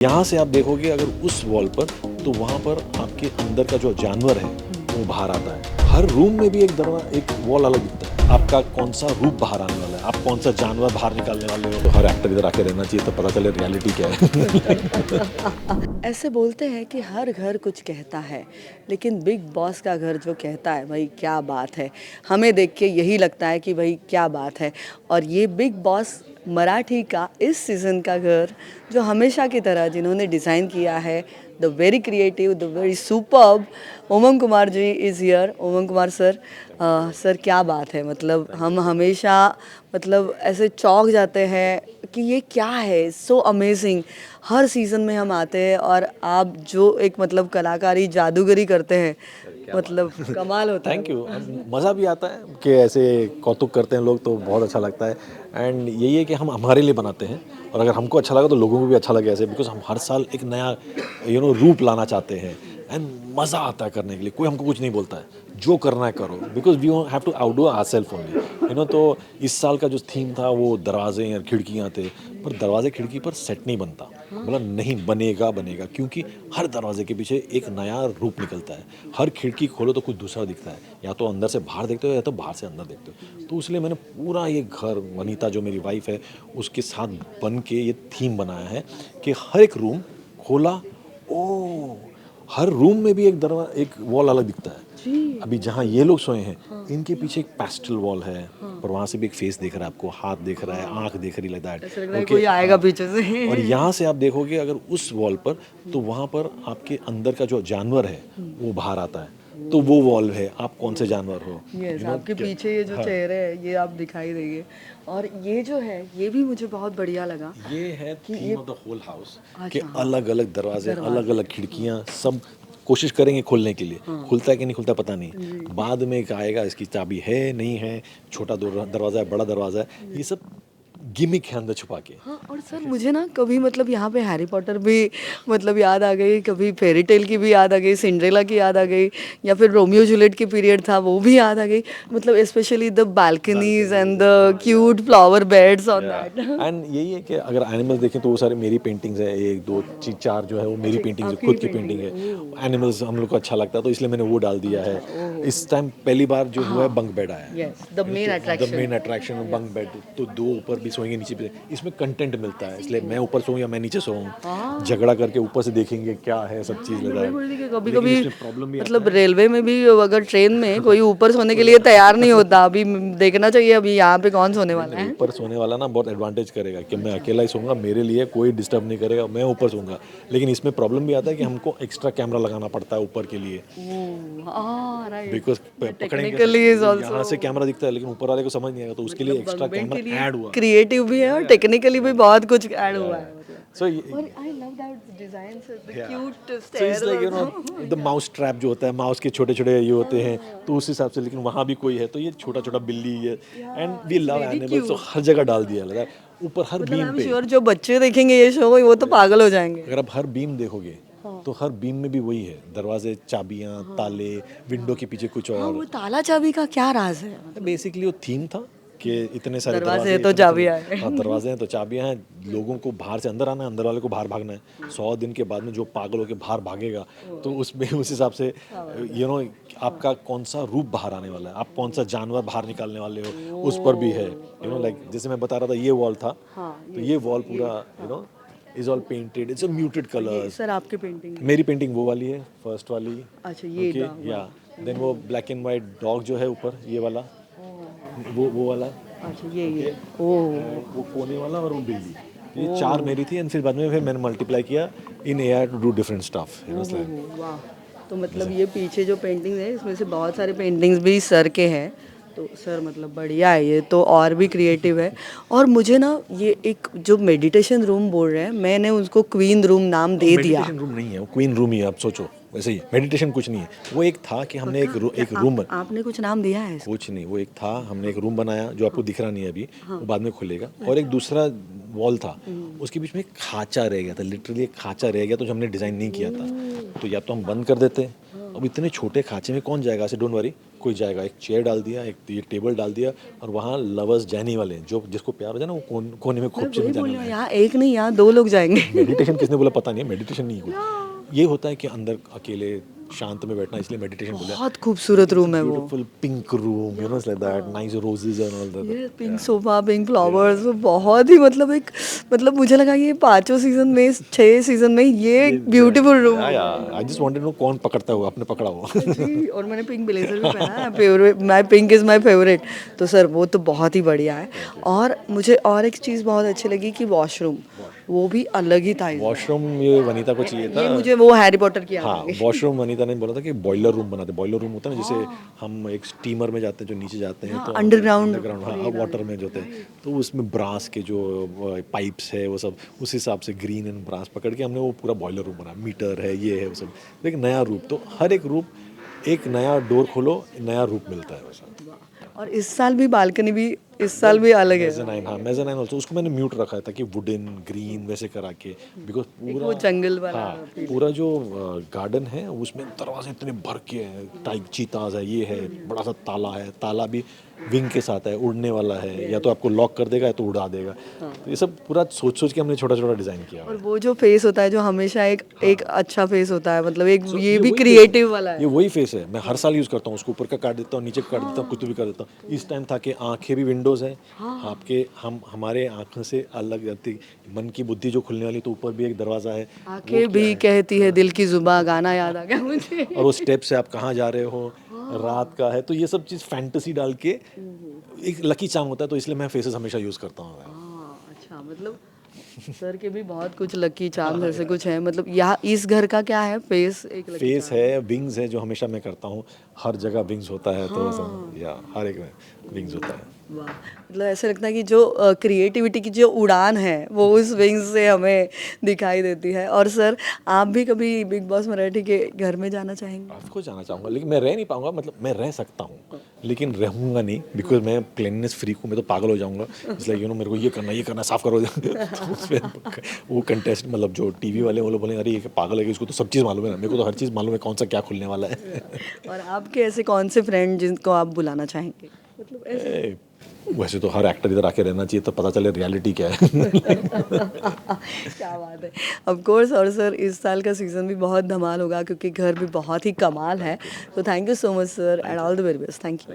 यहाँ से आप देखोगे अगर उस वॉल पर, तो वहाँ पर आपके अंदर का जो जानवर है वो बाहर आता है। हर रूम में भी एक वॉल अलग दिखता है। आपका कौन सा रूप बाहर आने वाला है, आप कौन सा जानवर बाहर निकालने वाले हो। तो हर एक्टर इधर आके रहना चाहिए, तो पता चले रियलिटी क्या है। ऐसे बोलते हैं कि हर घर कुछ कहता है, लेकिन बिग बॉस का घर जो कहता है भाई क्या बात है। हमें देख के यही लगता है कि भाई क्या बात है। और ये बिग बॉस मराठी का इस सीज़न का घर जो हमेशा की तरह जिन्होंने डिज़ाइन किया है, the very creative, the very superb, Umang Kumar ji is here. Umang Kumar sir, sir क्या बात है। मतलब हम हमेशा मतलब ऐसे चौंक जाते हैं कि ये क्या है, सो अमेजिंग। हर सीज़न में हम आते हैं और आप जो एक मतलब कलाकारी जादूगरी करते हैं, मतलब कमाल होता है। Thank you. मज़ा भी आता है कि ऐसे कौतुक करते हैं लोग, तो बहुत अच्छा लगता है। एंड यही है कि हम हमारे लिए बनाते हैं, और अगर हमको अच्छा लगा तो लोगों को भी अच्छा लगे ऐसे, बिकॉज हम हर साल एक नया रूप लाना चाहते हैं। एंड मज़ा आता है करने के लिए। कोई हमको कुछ नहीं बोलता है, जो करना है करो, because we have to outdo ourselves only. तो इस साल का जो थीम था वो दरवाजे और खिड़कियाँ थे, पर दरवाजे खिड़की पर सेट नहीं बनता। बोला नहीं, बनेगा बनेगा, क्योंकि हर दरवाजे के पीछे एक नया रूप निकलता है। हर खिड़की खोलो तो कुछ दूसरा दिखता है, या तो अंदर से बाहर देखते हो या तो बाहर से अंदर देखते हो। तो इसलिए मैंने पूरा ये घर, वनीता जो मेरी वाइफ है उसके साथ बन के ये थीम बनाया है कि हर एक रूम खोला, ओ हर रूम में भी एक वॉल अलग दिखता है। अभी जहाँ ये लोग सोए हैं, इनके पीछे एक पेस्टल वॉल है, और वहाँ से भी एक फेस दिख रहा है आपको, हाथ दिख रहा है, आंख दिख रही, लगता ऐसा लग रहा है है कोई आएगा पीछे से। और यहाँ से आप देखोगे अगर उस वॉल पर, तो वहाँ पर आपके अंदर का जो जानवर है वो बाहर आता है। तो वो वॉल है, आप कौन से जानवर हो। यस, आपके पीछे ये जो चेहरे है ये आप दिखाई देंगे। और ये जो है ये भी मुझे बहुत बढ़िया लगा। ये है कि थीम ये ऑफ द होल हाउस कि अच्छा, हाँ, अलग अलग दरवाजे, अलग दरवाजे। अलग खिड़कियाँ, सब कोशिश करेंगे खोलने के लिए। खुलता है कि नहीं खुलता पता नहीं, बाद में एक आएगा इसकी चाबी है नहीं है, छोटा दरवाज़ा है, बड़ा दरवाज़ा है, ये सब गिमिक है अंदर छुपा के। हाँ, और सर मुझे ना कभी मतलब यहाँ पे हैरी पॉटर भी मतलब याद आ गई, कभी फेरी टेल की भी याद आ गई, सिंड्रेला की याद आ गई, या फिर रोमियो जूलियट की पीरियड था वो भी याद आ गई। मतलब specially the balconies and the cute flower beds on that. And यही है कि अगर एनिमल्स देखें तो वो सारे मेरी पेंटिंग्स है, एक दो चार जो है वो मेरी पेंटिंग्स है, आपकी खुद की पेंटिंग पेंटिंग है। है। एनिमल्स हम लोग को अच्छा लगता है, तो इसलिए मैंने वो डाल दिया है। ओह, इस टाइम पहली बार जो हुआ है बंक बेड आया है। Yes, the main the attraction. Main attraction bunk bed, तो दो ऊपर भी सोएंगे नीचे भी। इसमें कंटेंट मिलता है, इसलिए मैं ऊपर सोऊं या मैं नीचे सोऊं, झगड़ा करके ऊपर से देखेंगे क्या है, सब चीज़ लगा मैं है। बोल रही कि कभी लेकिन कभी इसमें प्रॉब्लम भी आता मतलब है। रेलवे में भी अगर ट्रेन में कोई ऊपर सोने के लिए तैयार नहीं होता, अभी देखना चाहिए अभी यहाँ पे कौन सोने नहीं वाला नहीं, है। ऊपर सोने वाला ना बहुत एडवांटेज करेगा कि मैं अकेला ही सोऊंगा, मेरे लिए कोई डिस्टर्ब नहीं करेगा, मैं ऊपर सोऊंगा। लेकिन इसमें प्रॉब्लम भी आता है कि हमको एक्स्ट्रा कैमरा लगाना पड़ता है ऊपर के लिए, ओह, हाँ, राइट। बिकॉज पकड़ेंगे कैसे, टेक्निकली इज बिकॉज यहाँ ऑल्सो से कैमरा दिखता है लेकिन ऊपर वाले को समझ नहीं आएगा, तो उसके लिए मतलब एक्स्ट्रा बंक बेड के कैमरा लिए ऐड हुआ। क्रिएटिव भी है और टेक्निकली भी बहुत कुछ ऐड हुआ है मतलब। सो और I love that design, the cute so it's stairs like also. The mouse trap जो होता है, माउस के छोटे छोटे ये होते हैं, तो उस हिसाब से। लेकिन वहाँ भी कोई है, तो ये छोटा छोटा बिल्ली है। And we it's love very animals, तो क्यूट। हर जगह डाल दिया लगा ऊपर हर मतलब आई बीम एम पे। श्योर जो बच्चे देखेंगे ये शो वो तो पागल हो जाएंगे। अगर आप हर बीम देखोगे, तो हर बीम में भी वही है, दरवाजे, चाबियां, ताले, विंडो के पीछे कुछ हाँ, और। वो ताला चाबी का क्या राज है मतलब। बेसिकली वो थीम था कि इतने सारे दरवाजे दरवाजे, है तो इतने चाबी सारे, आए। हाँ दरवाजे हैं तो चाबियां हैं। लोगों को बाहर से अंदर आना है, अंदर वाले को बाहर भागना है। 100 दिन के बाद में जो पागल होकर बाहर भागेगा, तो उसमें उस हिसाब से आपका कौन सा रूप बाहर आने वाला है, आप कौन सा जानवर बाहर निकालने वाले हो, उस पर भी है। लाइक जैसे मैं बता रहा था, ये वॉल था, तो ये वॉल पूरा is all painted, it's a muted ये कलर्स। सर आपकी पेंटिंग है। मेरी पेंटिंग वो वाली है, फर्स्ट वाली। अच्छा, ये ओके, या देन वो ब्लैक एंड वाइट डॉग जो है ऊपर, ये वाला, वो वाला। अच्छा, ओके, ये ओह, वो कोने वाला और वो बिल्ली। ये चार मेरी थी, एंड फिर बाद में फिर मैंने मल्टीप्लाई किया in air to do different stuff, वाह। तो मतलब ये पीछे जो पेंटिंग्स है इसमें से बहुत सारे पेंटिंग्स भी सर के हैं। तो सर मतलब बढ़िया है, ये तो और भी क्रिएटिव है। और मुझे ना ये एक जो मेडिटेशन रूम बोल रहे हैं, मैंने उसको क्वीन रूम नाम दे दिया। मेडिटेशन रूम नहीं है, वो क्वीन रूम ही है, आप सोचो वैसे ही। मेडिटेशन कुछ नहीं है, वो एक था कि हमने पक्का क्या एक रूम, आपने कुछ नाम दिया है इसको? कुछ नहीं, वो एक था, हमने एक रूम बनाया जो आपको दिख रहा नहीं है अभी, वो बाद में खुलेगा। और एक दूसरा वॉल था, उसके बीच में एक खांचा रह गया था, लिटरली एक खांचा रह गया, तो जो हमने डिज़ाइन नहीं किया था, तो या तो हम बंद कर देते अब इतने छोटे खांचे में कौन जाएगा, ऐसे डोंट वरी, कोई जाएगा, एक चेयर डाल दिया, एक ये टेबल डाल दिया, और वहाँ लवर्स जाने वाले हैं, जो जिसको प्यार हो जाए ना वो कोने में खोपचे में जाने वाले हैं। यहाँ एक नहीं, यहाँ 2 लोग जाएंगे। मेडिटेशन किसने बोला पता नहीं है, मेडिटेशन नहीं है कोई। ये होता है कि अंदर अकेले शांत में बैठना, इसलिए मेडिटेशन बोला। बहुत खूबसूरत रूम है वो। Beautiful pink room, you know, like that, nice roses and all that. ये पिंक सोफा, पिंक फ्लावर्स, बहुत ही मतलब एक, मतलब मुझे लगा ये 5 सीजन में, 6 सीजन में ये beautiful room. I just wanted to know कौन पकड़ता हुआ, आपने पकड़ा हुआ। जी, और मैंने पिंक ब्लेजर भी पहना है, favourite, my pink is my favourite. तो सर वो तो बहुत ही बढ़िया है। और मुझे और एक चीज़ बहुत अच्छी लगी कि वॉशरूम, वो भी अलग ही था। वॉशरूम ये वनीता को चाहिए था। ये मुझे वो हैरी पॉटर की याद हाँ, आ गई। वॉशरूम वनीता ने बोला था कि बॉयलर रूम बनाते। बॉयलर रूम होता है ना, जैसे हम एक स्टीमर में जाते हैं, जो नीचे जाते हैं, तो अंडरग्राउंड। हाँ, वाटर में जो होते हैं, तो उसमें ब्रास के जो पाइप्स है वो सब उस हिसाब से ग्रीन एंड ब्रास पकड़ के हमने वो पूरा बॉयलर रूम बनाया। मीटर है, ये है, वो सब एक नया रूप। तो हर एक रूप, एक नया डोर खोलो, नया रूप मिलता है वैसा। और इस साल भी बालकनी भी इस साल भी अलग है। मेज़नाइन, हाँ, मेज़नाइन ऑल्सो, उसको मैंने म्यूट रखा था कि वुडन ग्रीन वैसे करा के, बिकॉज पूरा वो जंगल वाला। हाँ, पूरा जो गार्डन है उसमें दरवाजे इतने भर के हैं, टाइप चीताज है, ये है, बड़ा सा ताला है, ताला भी विंग के साथ है, उड़ने वाला है, या तो आपको लॉक कर देगा या तो उड़ा देगा। तो ये सब पूरा सोच सोच के हमने छोटा छोटा डिज़ाइन किया। और वो जो फेस होता है जो हमेशा एक अच्छा फेस होता है, मतलब एक ये भी वही क्रिएटिव वाला है। ये वही फेस है, मैं हर साल यूज़ करता हूँ उसको। ऊपर का काट देता हूँ, नीचे का काट देता हूँ, कुछ भी कर देता हूँ। इस टाइम था कि आंखें भी विंडोज़ हैं आपके, हमारे आंखों से अलग जाती, मन की बुद्धि जो खुलने वाली, तो ऊपर भी एक दरवाज़ा है। आंखें भी कहती है दिल की जुबां, गाना याद आ गया मुझे। और वो स्टेप से आप कहाँ जा रहे हो, रात का है, तो ये सब चीज़ फैंटेसी डाल के एक लकी चार्म होता है, तो इसलिए मैं फेसेस हमेशा यूज़ करता हूँ। अच्छा, मतलब सर के भी बहुत कुछ लकी चार्म जैसे कुछ है, मतलब यहाँ इस घर का क्या है, फेस एक लकी फेस है, विंग्स है, जो हमेशा मैं करता हूँ, हर जगह विंग्स होता है, तो या हर एक में विंग्स होता है। वाह, मतलब ऐसे लगता है कि जो क्रिएटिविटी की जो उड़ान है वो उस विंग्स से हमें दिखाई देती है। और सर आप भी कभी बिग बॉस मराठी के घर में जाना चाहेंगे? ऑफकोर्स जाना चाहूँगा, लेकिन मैं रह नहीं पाऊंगा, मतलब मैं रह सकता हूँ लेकिन रहूंगा नहीं, बिकॉज मैं क्लीननेस फ्रीक हूँ, मैं तो पागल हो जाऊंगा। इसलिए मेरे को ये करना साफ करो। तो उसमें वो कंटेस्ट, मतलब जो टीवी वाले वो लोग बोलेंगे अरे ये पागल है, इसको तो सब चीज़ मालूम है ना। मेरे को तो हर चीज़ मालूम है, कौन सा क्या खुलने वाला है। और आपके ऐसे कौन से फ्रेंड जिनको आप बुलाना चाहेंगे, मतलब ऐसे? वैसे तो हर एक्टर इधर आके रहना चाहिए, तो पता चले रियलिटी क्या है। क्या बात है, ऑफ कोर्स। और सर इस साल का सीज़न भी बहुत धमाल होगा क्योंकि घर भी बहुत ही कमाल है। तो thank you so much sir, and all the very best. Thank you.